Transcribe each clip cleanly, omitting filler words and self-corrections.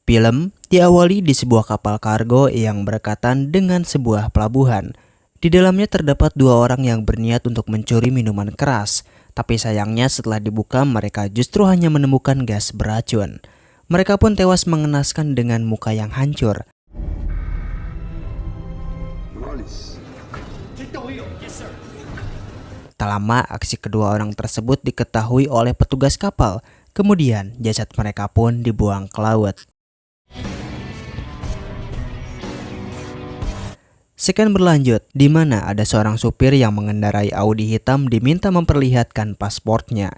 Film diawali di sebuah kapal kargo yang berdekatan dengan sebuah pelabuhan. Di dalamnya terdapat dua orang yang berniat untuk mencuri minuman keras, tapi sayangnya setelah dibuka mereka justru hanya menemukan gas beracun. Mereka pun tewas mengenaskan dengan muka yang hancur. Tak lama aksi kedua orang tersebut diketahui oleh petugas kapal, kemudian jasad mereka pun dibuang ke laut. Sekian berlanjut, di mana ada seorang supir yang mengendarai Audi hitam diminta memperlihatkan pasportnya.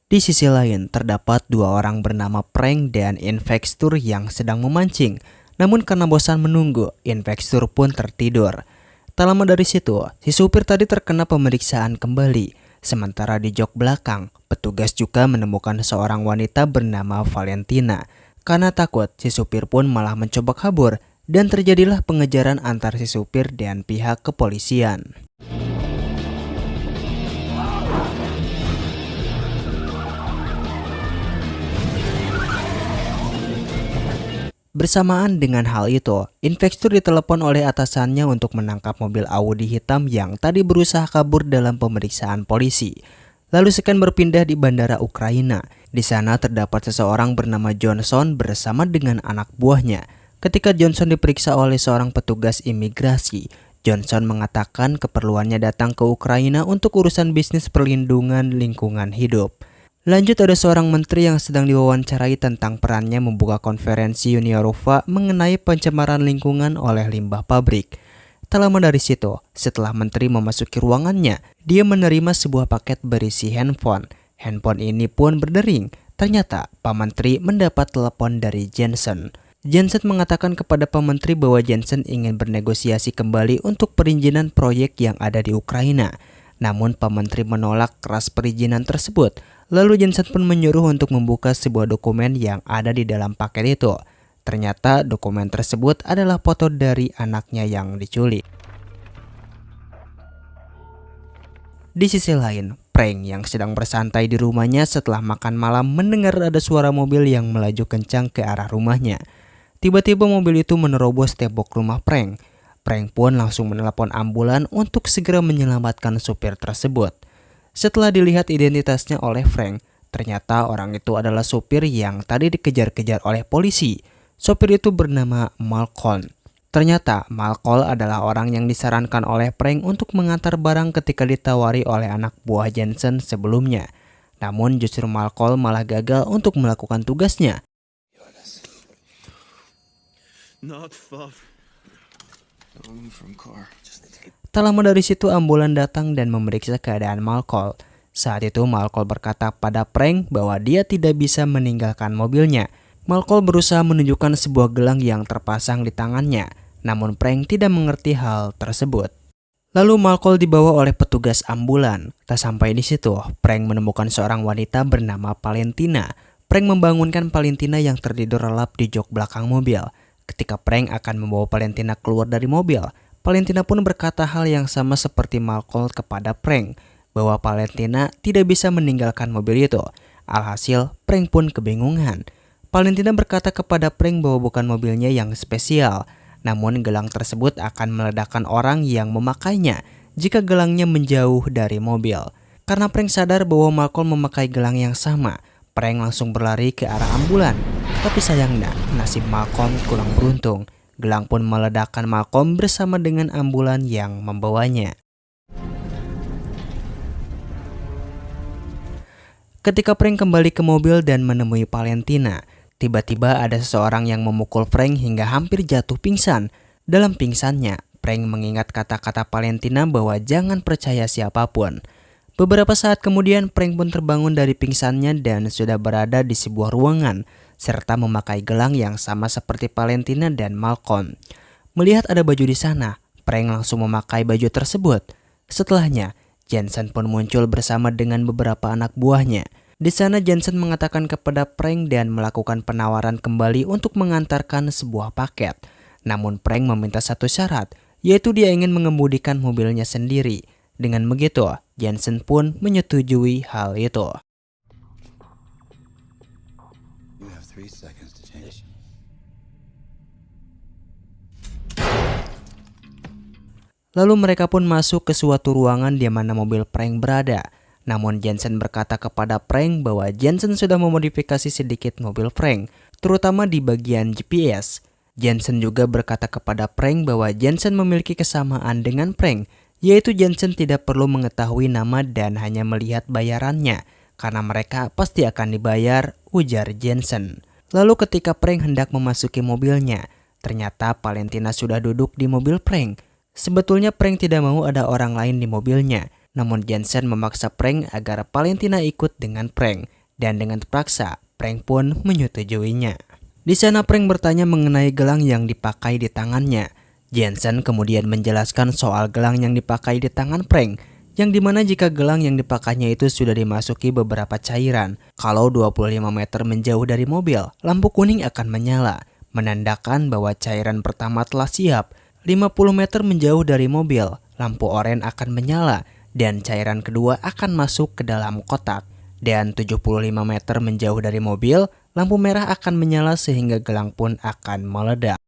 Di sisi lain, terdapat dua orang bernama Prank dan Investor yang sedang memancing. Namun karena bosan menunggu, Investor pun tertidur. Tak lama dari situ, si supir tadi terkena pemeriksaan kembali. Sementara di jok belakang, petugas juga menemukan seorang wanita bernama Valentina. Karena takut, si supir pun malah mencoba kabur. Dan terjadilah pengejaran antar si supir dan pihak kepolisian. Bersamaan dengan hal itu, Investor ditelepon oleh atasannya untuk menangkap mobil Audi hitam yang tadi berusaha kabur dalam pemeriksaan polisi. Lalu sekian berpindah di bandara Ukraina. Di sana terdapat seseorang bernama Johnson bersama dengan anak buahnya. Ketika Johnson diperiksa oleh seorang petugas imigrasi, Johnson mengatakan keperluannya datang ke Ukraina untuk urusan bisnis perlindungan lingkungan hidup. Lanjut, ada seorang menteri yang sedang diwawancarai tentang perannya membuka konferensi Uni Eropa mengenai pencemaran lingkungan oleh limbah pabrik. Tak lama dari situ, setelah menteri memasuki ruangannya, dia menerima sebuah paket berisi handphone. Handphone ini pun berdering. Ternyata Pak Menteri mendapat telepon dari Jensen. Jensen mengatakan kepada Pak Menteri bahwa Jensen ingin bernegosiasi kembali untuk perizinan proyek yang ada di Ukraina. Namun Pak Menteri menolak keras perizinan tersebut. Lalu Jensen pun menyuruh untuk membuka sebuah dokumen yang ada di dalam paket itu. Ternyata dokumen tersebut adalah foto dari anaknya yang diculik. Di sisi lain, Prank yang sedang bersantai di rumahnya setelah makan malam mendengar ada suara mobil yang melaju kencang ke arah rumahnya. Tiba-tiba mobil itu menerobos tembok rumah Prank. Prank pun langsung menelepon ambulan untuk segera menyelamatkan supir tersebut. Setelah dilihat identitasnya oleh Frank, ternyata orang itu adalah supir yang tadi dikejar-kejar oleh polisi. Supir itu bernama Malcolm. Ternyata Malcolm adalah orang yang disarankan oleh Prank untuk mengantar barang ketika ditawari oleh anak buah Jensen sebelumnya. Namun justru Malcolm malah gagal untuk melakukan tugasnya. Tak lama dari situ ambulan datang dan memeriksa keadaan Malcolm. Saat itu Malcolm berkata pada Prank bahwa dia tidak bisa meninggalkan mobilnya. Malcolm berusaha menunjukkan sebuah gelang yang terpasang di tangannya. Namun Prank tidak mengerti hal tersebut. Lalu Malcolm dibawa oleh petugas ambulan. Tak sampai di situ, Prank menemukan seorang wanita bernama Valentina. Prank membangunkan Valentina yang tertidur lelap di jok belakang mobil. Ketika Prank akan membawa Valentina keluar dari mobil, Valentina pun berkata hal yang sama seperti Malcolm kepada Prank, bahwa Valentina tidak bisa meninggalkan mobil itu. Alhasil, Prank pun kebingungan. Valentina berkata kepada Prank bahwa bukan mobilnya yang spesial, namun gelang tersebut akan meledakkan orang yang memakainya jika gelangnya menjauh dari mobil. Karena Prank sadar bahwa Malcolm memakai gelang yang sama, Prank langsung berlari ke arah ambulan. Tapi sayangnya, nasib Malcolm kurang beruntung. Gelang pun meledakkan Malcolm bersama dengan ambulan yang membawanya. Ketika Prank kembali ke mobil dan menemui Valentina, tiba-tiba ada seseorang yang memukul Prank hingga hampir jatuh pingsan. Dalam pingsannya, Prank mengingat kata-kata Valentina bahwa jangan percaya siapapun. Beberapa saat kemudian Prank pun terbangun dari pingsannya dan sudah berada di sebuah ruangan, serta memakai gelang yang sama seperti Valentina dan Malcolm. Melihat ada baju di sana, Prank langsung memakai baju tersebut. Setelahnya, Jensen pun muncul bersama dengan beberapa anak buahnya. Di sana Jensen mengatakan kepada Prank dan melakukan penawaran kembali untuk mengantarkan sebuah paket. Namun Prank meminta satu syarat, yaitu dia ingin mengemudikan mobilnya sendiri. Dengan begitu, Jensen pun menyetujui hal itu. Lalu mereka pun masuk ke suatu ruangan di mana mobil Frank berada. Namun Jensen berkata kepada Frank bahwa Jensen sudah memodifikasi sedikit mobil Frank, terutama di bagian GPS. Jensen juga berkata kepada Frank bahwa Jensen memiliki kesamaan dengan Frank, yaitu Jensen tidak perlu mengetahui nama dan hanya melihat bayarannya, karena mereka pasti akan dibayar, ujar Jensen. Lalu ketika Frank hendak memasuki mobilnya, ternyata Valentina sudah duduk di mobil Frank. Sebetulnya Frank tidak mau ada orang lain di mobilnya, namun Jensen memaksa Frank agar Valentina ikut dengan Frank, dan dengan terpaksa Frank pun menyetujuinya. Di sana Frank bertanya mengenai gelang yang dipakai di tangannya. Jensen kemudian menjelaskan soal gelang yang dipakai di tangan Frank, yang dimana jika gelang yang dipakainya itu sudah dimasuki beberapa cairan, kalau 25 meter menjauh dari mobil, lampu kuning akan menyala, menandakan bahwa cairan pertama telah siap. 50 meter menjauh dari mobil, lampu oranye akan menyala dan cairan kedua akan masuk ke dalam kotak. Dan 75 meter menjauh dari mobil, lampu merah akan menyala sehingga gelang pun akan meledak.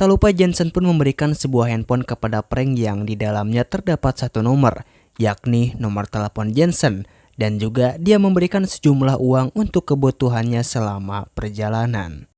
Tak lupa Jensen pun memberikan sebuah handphone kepada Frank yang di dalamnya terdapat satu nomor, yakni nomor telepon Jensen, dan juga dia memberikan sejumlah uang untuk kebutuhannya selama perjalanan.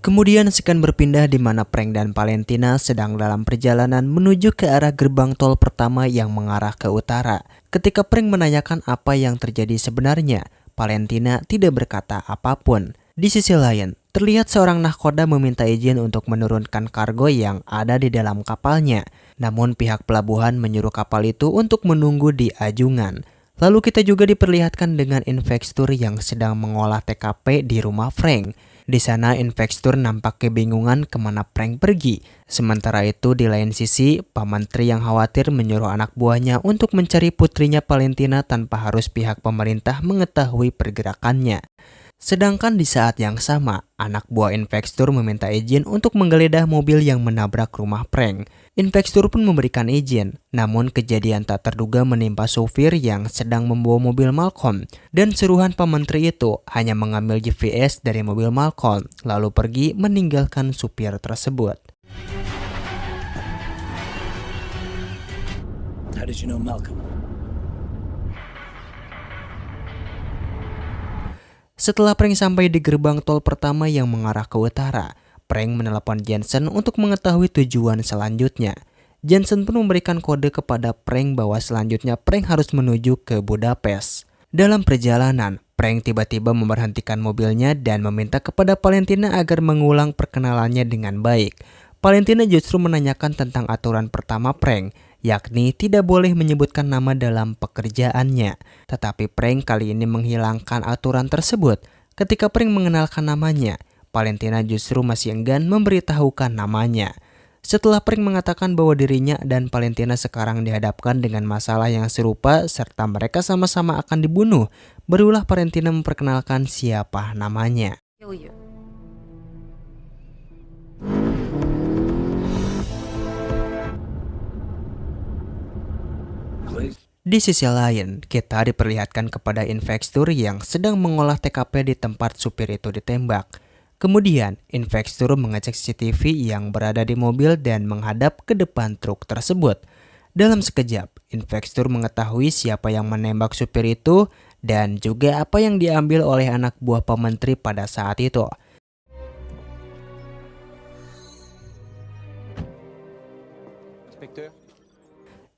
Kemudian sekan berpindah di mana Frank dan Valentina sedang dalam perjalanan menuju ke arah gerbang tol pertama yang mengarah ke utara. Ketika Frank menanyakan apa yang terjadi sebenarnya, Valentina tidak berkata apapun. Di sisi lain, terlihat seorang nahkoda meminta izin untuk menurunkan kargo yang ada di dalam kapalnya. Namun pihak pelabuhan menyuruh kapal itu untuk menunggu di Ajungan. Lalu kita juga diperlihatkan dengan investor yang sedang mengolah TKP di rumah Frank. Di sana investor nampak kebingungan kemana Frank pergi. Sementara itu di lain sisi, Pak Menteri yang khawatir menyuruh anak buahnya untuk mencari putrinya Valentina tanpa harus pihak pemerintah mengetahui pergerakannya. Sedangkan di saat yang sama, anak buah investor meminta izin untuk menggeledah mobil yang menabrak rumah Frank. Investor pun memberikan izin, namun kejadian tak terduga menimpa sopir yang sedang membawa mobil Malcolm. Dan suruhan Pak Menteri itu hanya mengambil GPS dari mobil Malcolm, lalu pergi meninggalkan supir tersebut. How did you know Malcolm? Setelah Frank sampai di gerbang tol pertama yang mengarah ke utara, Frank menelepon Jensen untuk mengetahui tujuan selanjutnya. Jensen pun memberikan kode kepada Frank bahwa selanjutnya Frank harus menuju ke Budapest. Dalam perjalanan, Frank tiba-tiba memberhentikan mobilnya dan meminta kepada Valentina agar mengulang perkenalannya dengan baik. Valentina justru menanyakan tentang aturan pertama Frank, yakni tidak boleh menyebutkan nama dalam pekerjaannya. Tetapi Frank kali ini menghilangkan aturan tersebut. Ketika Frank mengenalkan namanya, Valentina justru masih enggan memberitahukan namanya. Setelah Frank mengatakan bahwa dirinya dan Valentina sekarang dihadapkan dengan masalah yang serupa serta mereka sama-sama akan dibunuh, barulah Valentina memperkenalkan siapa namanya. Di sisi lain, kita diperlihatkan kepada investor yang sedang mengolah TKP di tempat supir itu ditembak. Kemudian, investor mengecek CCTV yang berada di mobil dan menghadap ke depan truk tersebut. Dalam sekejap, investor mengetahui siapa yang menembak supir itu dan juga apa yang diambil oleh anak buah Pak Menteri pada saat itu.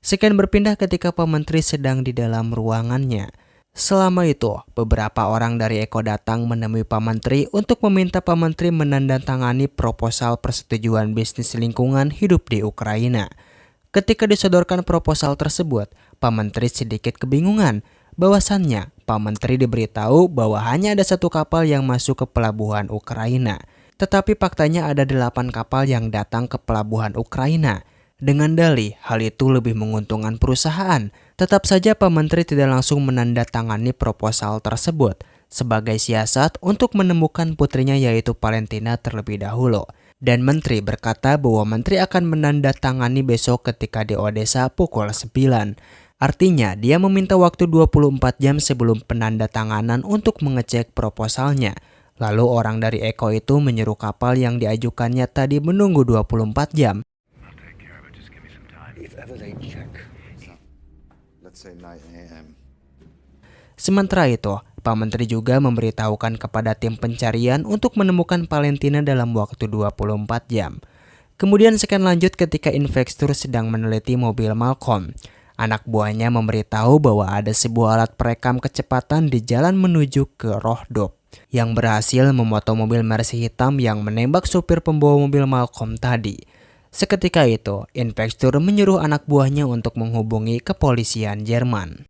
Sekian berpindah ketika Pak Menteri sedang di dalam ruangannya. Selama itu, beberapa orang dari Eko datang menemui Pak Menteri untuk meminta Pak Menteri menandatangani proposal persetujuan bisnis lingkungan hidup di Ukraina. Ketika disodorkan proposal tersebut, Pak Menteri sedikit kebingungan. Bahwasannya, Pak Menteri diberitahu bahwa hanya ada satu kapal yang masuk ke pelabuhan Ukraina. Tetapi faktanya ada 8 kapal yang datang ke pelabuhan Ukraina. Dengan dalih hal itu lebih menguntungkan perusahaan, tetap saja Pak Menteri tidak langsung menandatangani proposal tersebut sebagai siasat untuk menemukan putrinya yaitu Valentina terlebih dahulu. Dan Menteri berkata bahwa Menteri akan menandatangani besok ketika di Odessa pukul 9. Artinya dia meminta waktu 24 jam sebelum penandatanganan untuk mengecek proposalnya. Lalu orang dari Eko itu menyuruh kapal yang diajukannya tadi menunggu 24 jam. Sementara itu, Pak Menteri juga memberitahukan kepada tim pencarian untuk menemukan Valentina dalam waktu 24 jam. Kemudian sekian lanjut ketika investor sedang meneliti mobil Malcolm. Anak buahnya memberitahu bahwa ada sebuah alat perekam kecepatan di jalan menuju ke Rohdop yang berhasil memoto mobil Mercy hitam yang menembak supir pembawa mobil Malcolm tadi. Seketika itu, investor menyuruh anak buahnya untuk menghubungi kepolisian Jerman.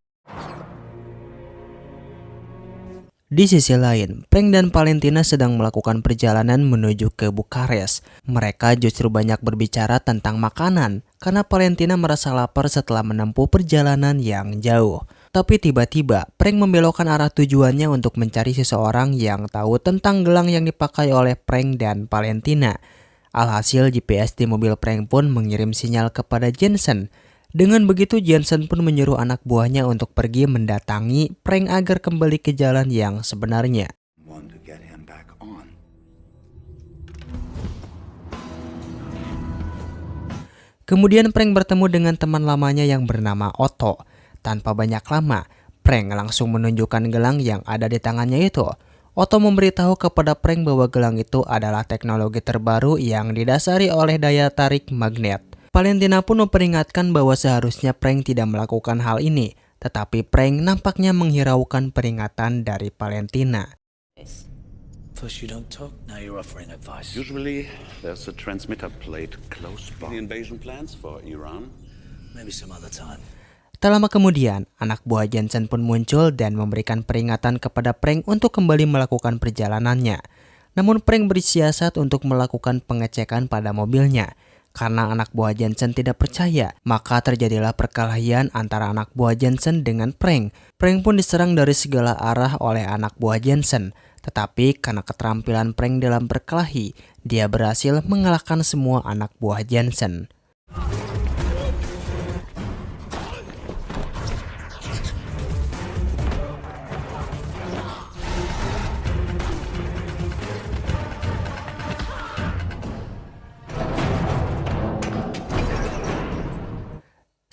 Di sisi lain, Frank dan Valentina sedang melakukan perjalanan menuju ke Bukares. Mereka justru banyak berbicara tentang makanan, karena Valentina merasa lapar setelah menempuh perjalanan yang jauh. Tapi tiba-tiba, Frank membelokkan arah tujuannya untuk mencari seseorang yang tahu tentang gelang yang dipakai oleh Frank dan Valentina. Alhasil, GPS di mobil Frank pun mengirim sinyal kepada Jensen. Dengan begitu, Jensen pun menyuruh anak buahnya untuk pergi mendatangi Frank agar kembali ke jalan yang sebenarnya. Kemudian Frank bertemu dengan teman lamanya yang bernama Otto. Tanpa banyak lama, Frank langsung menunjukkan gelang yang ada di tangannya itu. Otto memberitahu kepada Frank bahwa gelang itu adalah teknologi terbaru yang didasari oleh daya tarik magnet. Valentina pun memperingatkan bahwa seharusnya Frank tidak melakukan hal ini, tetapi Frank nampaknya menghiraukan peringatan dari Valentina. First you don't talk, now you're offering advice. Usually there's a transmitter plate close by. The invasion plans for Iran? Maybe some other time. Tak lama kemudian, anak buah Jensen pun muncul dan memberikan peringatan kepada Frank untuk kembali melakukan perjalanannya. Namun Frank bersiasat untuk melakukan pengecekan pada mobilnya. Karena anak buah Jensen tidak percaya, maka terjadilah perkelahian antara anak buah Jensen dengan Frank. Frank pun diserang dari segala arah oleh anak buah Jensen. Tetapi karena keterampilan Frank dalam berkelahi, dia berhasil mengalahkan semua anak buah Jensen.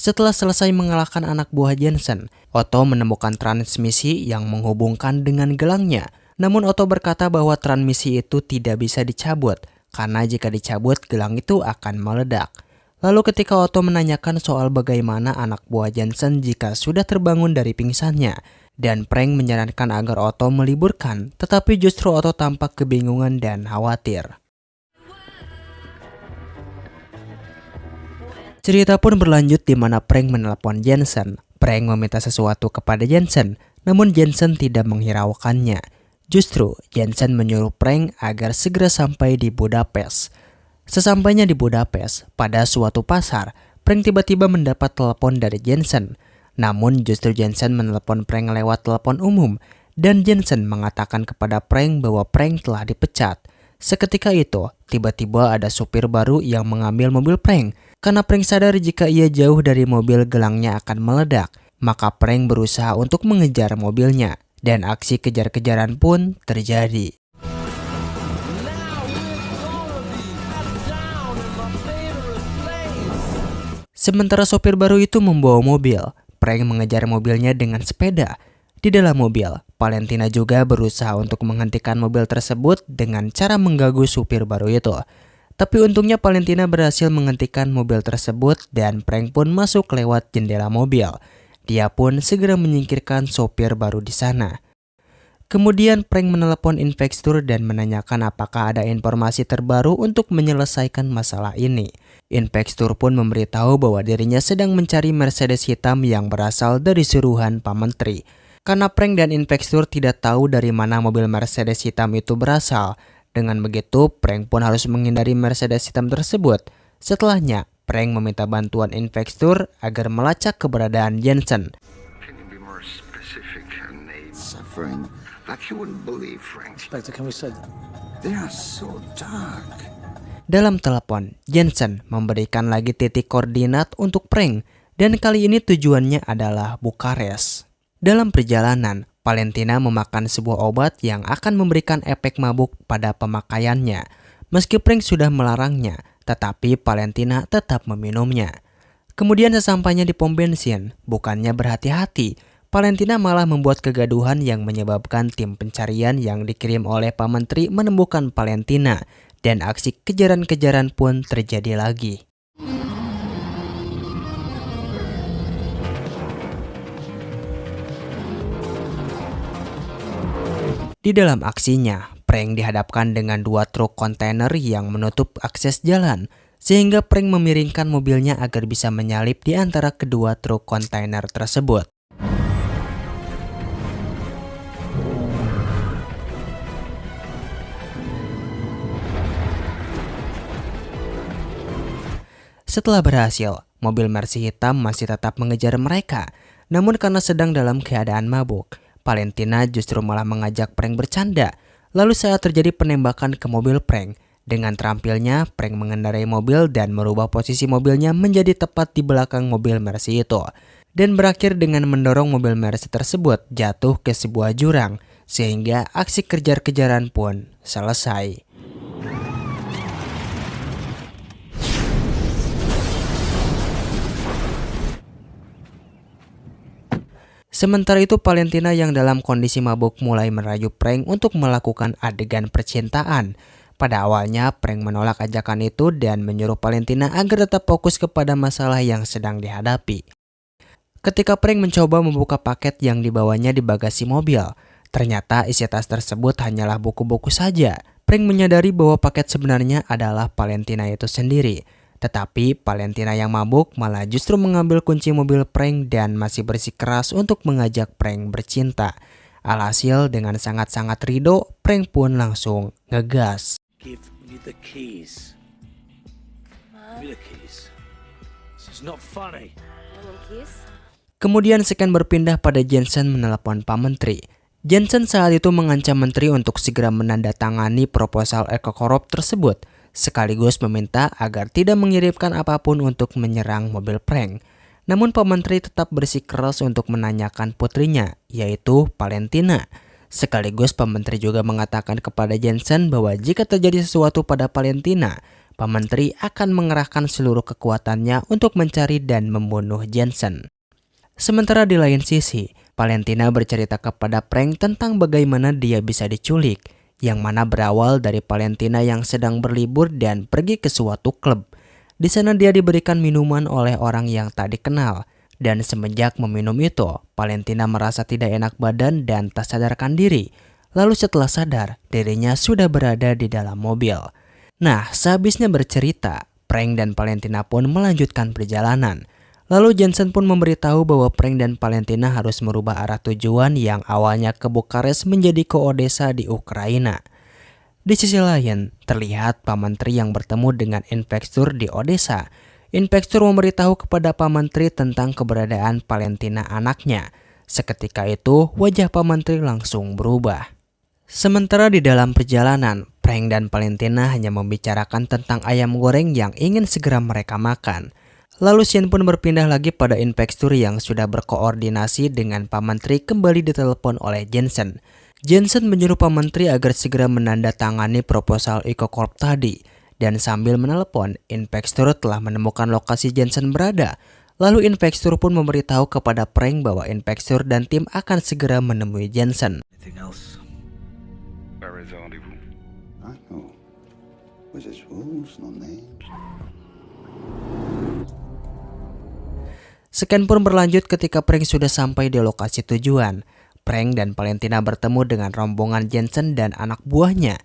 Setelah selesai mengalahkan anak buah Jensen, Otto menemukan transmisi yang menghubungkan dengan gelangnya. Namun Otto berkata bahwa transmisi itu tidak bisa dicabut, karena jika dicabut gelang itu akan meledak. Lalu ketika Otto menanyakan soal bagaimana anak buah Jensen jika sudah terbangun dari pingsannya, dan Frank menyarankan agar Otto meliburkan, tetapi justru Otto tampak kebingungan dan khawatir. Cerita pun berlanjut di mana Frank menelepon Jensen. Frank meminta sesuatu kepada Jensen, namun Jensen tidak menghiraukannya. Justru, Jensen menyuruh Frank agar segera sampai di Budapest. Sesampainya di Budapest, pada suatu pasar, Frank tiba-tiba mendapat telepon dari Jensen. Namun justru Jensen menelepon Frank lewat telepon umum, dan Jensen mengatakan kepada Frank bahwa Frank telah dipecat. Seketika itu, tiba-tiba ada supir baru yang mengambil mobil Frank. Karena Frank sadar jika ia jauh dari mobil gelangnya akan meledak, maka Frank berusaha untuk mengejar mobilnya, dan aksi kejar-kejaran pun terjadi. Sementara sopir baru itu membawa mobil, Frank mengejar mobilnya dengan sepeda. Di dalam mobil, Valentina juga berusaha untuk menghentikan mobil tersebut dengan cara mengganggu supir baru itu. Tapi untungnya Valentina berhasil menghentikan mobil tersebut dan Frank pun masuk lewat jendela mobil. Dia pun segera menyingkirkan sopir baru di sana. Kemudian Frank menelepon investor dan menanyakan apakah ada informasi terbaru untuk menyelesaikan masalah ini. Investor pun memberitahu bahwa dirinya sedang mencari Mercedes hitam yang berasal dari suruhan Pak Menteri. Karena Frank dan investor tidak tahu dari mana mobil Mercedes hitam itu berasal. Dengan begitu, Frank pun harus menghindari Mercedes hitam tersebut. Setelahnya, Frank meminta bantuan investor agar melacak keberadaan Jensen. Dalam telepon, Jensen memberikan lagi titik koordinat untuk Frank, dan kali ini tujuannya adalah Bukares. Dalam perjalanan, Valentina memakan sebuah obat yang akan memberikan efek mabuk pada pemakaiannya. Meski Frank sudah melarangnya, tetapi Valentina tetap meminumnya. Kemudian sesampainya di pom bensin, bukannya berhati-hati, Valentina malah membuat kegaduhan yang menyebabkan tim pencarian yang dikirim oleh Pak Menteri menemukan Valentina, dan aksi kejaran-kejaran pun terjadi lagi. Di dalam aksinya, Frank dihadapkan dengan 2 truk kontainer yang menutup akses jalan, sehingga Frank memiringkan mobilnya agar bisa menyalip di antara kedua truk kontainer tersebut. Setelah berhasil, mobil Mercy hitam masih tetap mengejar mereka. Namun karena sedang dalam keadaan mabuk, Valentina justru malah mengajak Frank bercanda. Lalu saat terjadi penembakan ke mobil Frank, dengan terampilnya Frank mengendarai mobil dan merubah posisi mobilnya menjadi tepat di belakang mobil Mercy itu. Dan berakhir dengan mendorong mobil Mercy tersebut jatuh ke sebuah jurang, sehingga aksi kejar-kejaran pun selesai. Sementara itu Valentina yang dalam kondisi mabuk mulai merayu Frank untuk melakukan adegan percintaan. Pada awalnya Frank menolak ajakan itu dan menyuruh Valentina agar tetap fokus kepada masalah yang sedang dihadapi. Ketika Frank mencoba membuka paket yang dibawanya di bagasi mobil, ternyata isi tas tersebut hanyalah buku-buku saja. Frank menyadari bahwa paket sebenarnya adalah Valentina itu sendiri. Tetapi Valentina yang mabuk malah justru mengambil kunci mobil Frank dan masih bersikeras untuk mengajak Frank bercinta. Alhasil dengan sangat-sangat ridho, Frank pun langsung ngegas. Give me the keys. Give me the keys. This is not funny. Kemudian Scan berpindah pada Jensen menelepon Pak Menteri. Jensen saat itu mengancam Menteri untuk segera menandatangani proposal EcoCorp tersebut, sekaligus meminta agar tidak mengirimkan apapun untuk menyerang mobil Frank. Namun Pak Menteri tetap bersikeras untuk menanyakan putrinya, yaitu Valentina. Sekaligus Pak Menteri juga mengatakan kepada Jensen bahwa jika terjadi sesuatu pada Valentina, Pak Menteri akan mengerahkan seluruh kekuatannya untuk mencari dan membunuh Jensen. Sementara di lain sisi, Valentina bercerita kepada Frank tentang bagaimana dia bisa diculik, yang mana berawal dari Valentina yang sedang berlibur dan pergi ke suatu klub. Di sana dia diberikan minuman oleh orang yang tak dikenal, dan semenjak meminum itu, Valentina merasa tidak enak badan dan tak sadarkan diri. Lalu setelah sadar, dirinya sudah berada di dalam mobil. Nah, sehabisnya bercerita, Frank dan Valentina pun melanjutkan perjalanan. Lalu Jensen pun memberitahu bahwa Frank dan Valentina harus merubah arah tujuan yang awalnya ke Bukares menjadi ke Odessa di Ukraina. Di sisi lain, terlihat Pak Menteri yang bertemu dengan Inspektur di Odessa. Inspektur memberitahu kepada Pak Menteri tentang keberadaan Valentina anaknya. Seketika itu, wajah Pak Menteri langsung berubah. Sementara di dalam perjalanan, Frank dan Valentina hanya membicarakan tentang ayam goreng yang ingin segera mereka makan. Lalu scene pun berpindah lagi pada Inspektur yang sudah berkoordinasi dengan Pak Menteri kembali ditelepon oleh Jensen. Jensen menyuruh Pak Menteri agar segera menandatangani proposal EcoCorp tadi. Dan sambil menelepon, Inspektur telah menemukan lokasi Jensen berada. Lalu Inspektur pun memberitahu kepada Frank bahwa Inspektur dan tim akan segera menemui Jensen. Anything else? Where is the rendezvous? I know. With its rules, no names. Scan pun berlanjut ketika Frank sudah sampai di lokasi tujuan. Frank dan Valentina bertemu dengan rombongan Jensen dan anak buahnya.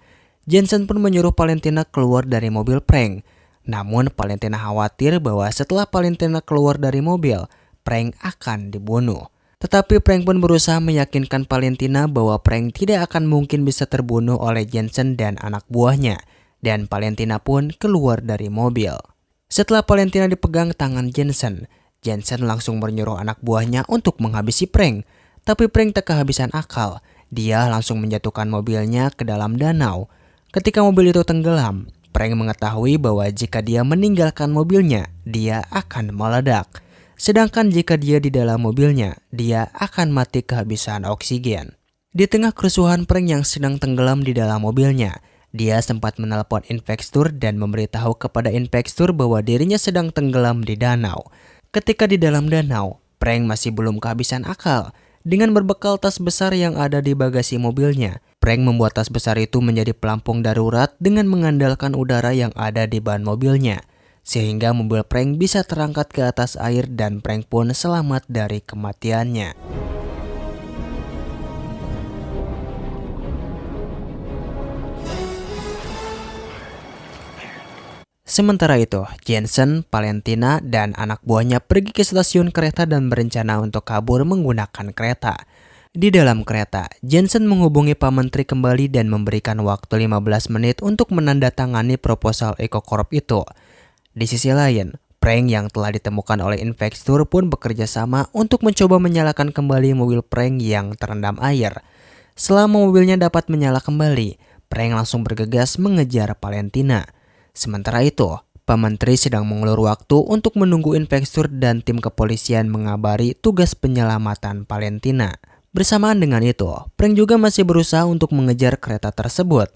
Jensen pun menyuruh Valentina keluar dari mobil Frank. Namun Valentina khawatir bahwa setelah Valentina keluar dari mobil, Frank akan dibunuh. Tetapi Frank pun berusaha meyakinkan Valentina bahwa Frank tidak akan mungkin bisa terbunuh oleh Jensen dan anak buahnya. Dan Valentina pun keluar dari mobil. Setelah Valentina dipegang tangan Jensen, Jensen langsung menyuruh anak buahnya untuk menghabisi Frank. Tapi Frank tak kehabisan akal. Dia langsung menjatuhkan mobilnya ke dalam danau. Ketika mobil itu tenggelam, Frank mengetahui bahwa jika dia meninggalkan mobilnya, dia akan meledak. Sedangkan jika dia di dalam mobilnya, dia akan mati kehabisan oksigen. Di tengah kerusuhan prank yang sedang tenggelam di dalam mobilnya, dia sempat menelpon Infekstur dan memberitahu kepada Infekstur bahwa dirinya sedang tenggelam di danau. Ketika di dalam danau, Prank masih belum kehabisan akal. Dengan berbekal tas besar yang ada di bagasi mobilnya, Prank membuat tas besar itu menjadi pelampung darurat dengan mengandalkan udara yang ada di ban mobilnya. Sehingga mobil Prank bisa terangkat ke atas air dan Prank pun selamat dari kematiannya. Sementara itu, Jensen, Valentina, dan anak buahnya pergi ke stasiun kereta dan berencana untuk kabur menggunakan kereta. Di dalam kereta, Jensen menghubungi Pak Menteri kembali dan memberikan waktu 15 menit untuk menandatangani proposal EcoCorp itu. Di sisi lain, Prank yang telah ditemukan oleh Infekstur pun bekerja sama untuk mencoba menyalakan kembali mobil Prank yang terendam air. Selama mobilnya dapat menyala kembali, Prank langsung bergegas mengejar Valentina. Sementara itu, Pak Menteri sedang mengulur waktu untuk menunggu Infekstur dan tim kepolisian mengabari tugas penyelamatan Valentina. Bersamaan dengan itu, Prank juga masih berusaha untuk mengejar kereta tersebut.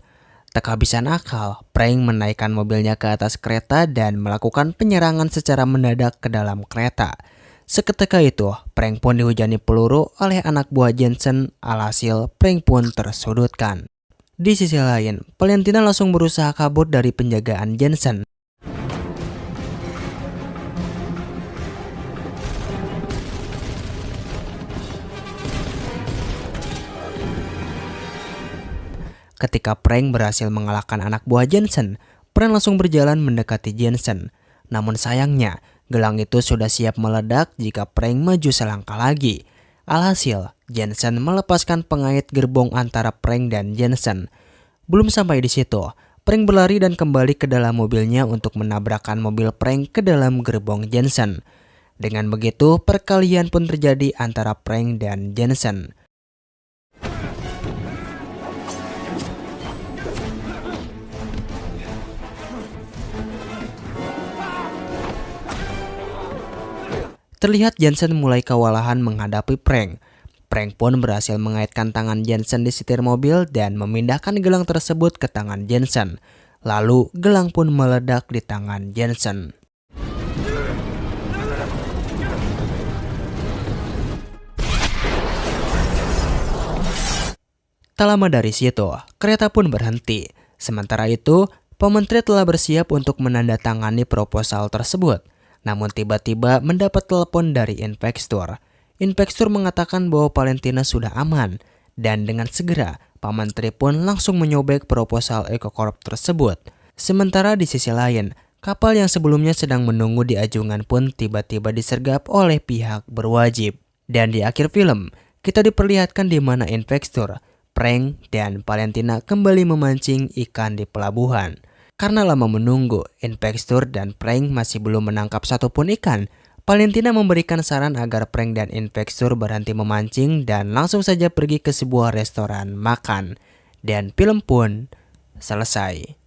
Tak kehabisan akal, Prank menaikkan mobilnya ke atas kereta dan melakukan penyerangan secara mendadak ke dalam kereta. Seketika itu, Prank pun dihujani peluru oleh anak buah Jensen, alhasil Prank pun tersudutkan. Di sisi lain, Valentina langsung berusaha kabur dari penjagaan Jensen. Ketika Prank berhasil mengalahkan anak buah Jensen, Prank langsung berjalan mendekati Jensen. Namun sayangnya, gelang itu sudah siap meledak jika Prank maju selangkah lagi. Alhasil, Jensen melepaskan pengait gerbong antara Prank dan Jensen. Belum sampai di situ, Prank berlari dan kembali ke dalam mobilnya untuk menabrakkan mobil Prank ke dalam gerbong Jensen. Dengan begitu, perkelahian pun terjadi antara Prank dan Jensen. Terlihat Jensen mulai kewalahan menghadapi Prank. Prank pun berhasil mengaitkan tangan Jensen di setir mobil dan memindahkan gelang tersebut ke tangan Jensen. Lalu gelang pun meledak di tangan Jensen. Tak lama dari situ, kereta pun berhenti. Sementara itu, Pak Menteri telah bersiap untuk menandatangani proposal tersebut. Namun tiba-tiba mendapat telepon dari Infekstur. Infekstur mengatakan bahwa Valentina sudah aman. Dan dengan segera, Pak Menteri pun langsung menyobek proposal EcoCorp tersebut. Sementara di sisi lain, kapal yang sebelumnya sedang menunggu di Ajungan pun tiba-tiba disergap oleh pihak berwajib. Dan di akhir film, kita diperlihatkan di mana Infekstur, Prank, dan Valentina kembali memancing ikan di pelabuhan. Karena lama menunggu, Infekstur dan Prank masih belum menangkap satupun ikan, Valentina memberikan saran agar Prank dan Infekstur berhenti memancing dan langsung saja pergi ke sebuah restoran makan. Dan film pun selesai.